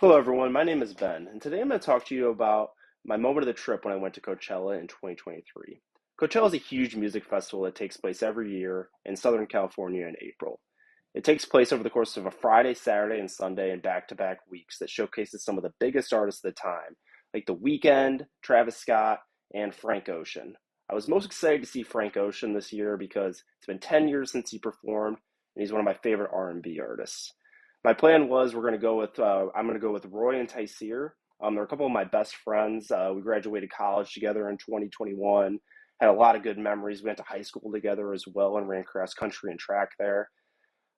Hello, everyone. My name is Ben, and today I'm going to talk to you about my moment of the trip when I went to Coachella in 2023. Coachella is a huge music festival that takes place every year in Southern California in April. It takes place over the course of a Friday, Saturday, and Sunday in back to back weeks that showcases some of the biggest artists of the time, like The Weeknd, Travis Scott, and Frank Ocean. I was most excited to see Frank Ocean this year because it's been 10 years since he performed, and he's one of my favorite R&B artists. My plan was I'm going to go with Roy and Tyseer. They're a couple of my best friends. We graduated college together in 2021. Had a lot of good memories. We went to high school together as well and ran cross country and track there.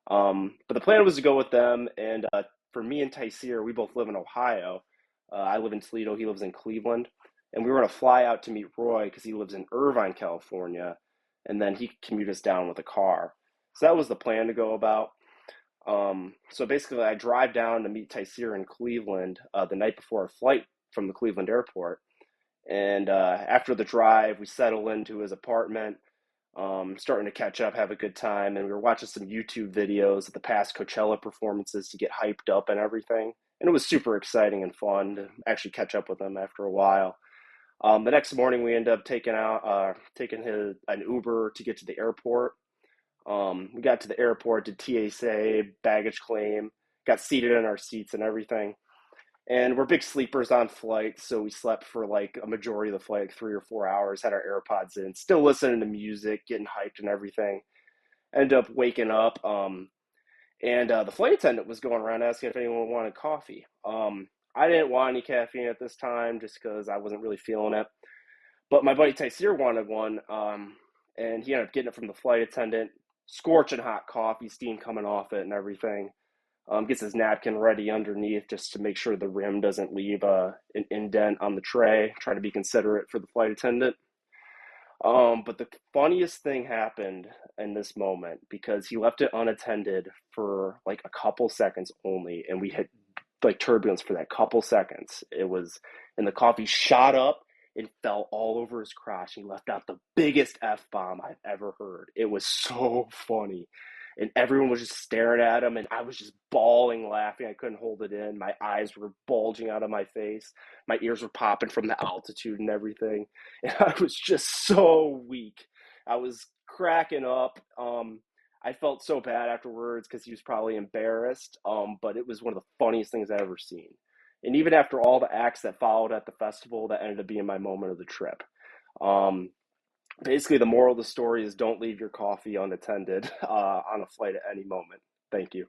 But the plan was to go with them. And for me and Tyseer, we both live in Ohio. I live in Toledo. He lives in Cleveland. And we were going to fly out to meet Roy because he lives in Irvine, California. And then he could commute us down with a car. So that was the plan to go about. So basically, I drive down to meet Tyseer in Cleveland the night before our flight from the Cleveland airport. And after the drive, we settle into his apartment, starting to catch up, have a good time. And we were watching some YouTube videos of the past Coachella performances to get hyped up and everything. And it was super exciting and fun to actually catch up with him after a while. The next morning, we end up taking an Uber to get to the airport. We got to the airport, did TSA, baggage claim, got seated in our seats and everything. And we're big sleepers on flights, so we slept for like a majority of the flight, like 3 or 4 hours, had our AirPods in, still listening to music, getting hyped and everything. Ended up waking up, and the flight attendant was going around asking if anyone wanted coffee. I didn't want any caffeine at this time just because I wasn't really feeling it. But my buddy Tyseer wanted one, and he ended up getting it from the flight attendant. Scorching hot coffee, steam coming off it and everything. Gets his napkin ready underneath just to make sure the rim doesn't leave an indent on the tray. Trying to be considerate for the flight attendant. But the funniest thing happened in this moment because he left it unattended for like a couple seconds only, and we hit like turbulence for that couple seconds. And the coffee shot up and fell all over his crotch. He left out the biggest F bomb I've ever heard. It was so funny. And everyone was just staring at him, and I was just bawling, laughing. I couldn't hold it in. My eyes were bulging out of my face. My ears were popping from the altitude and everything. And I was just so weak. I was cracking up. I felt so bad afterwards because he was probably embarrassed. But it was one of the funniest things I've ever seen. And even after all the acts that followed at the festival, that ended up being my moment of the trip. Um, Basically, the moral of the story is don't leave your coffee unattended on a flight at any moment. Thank you.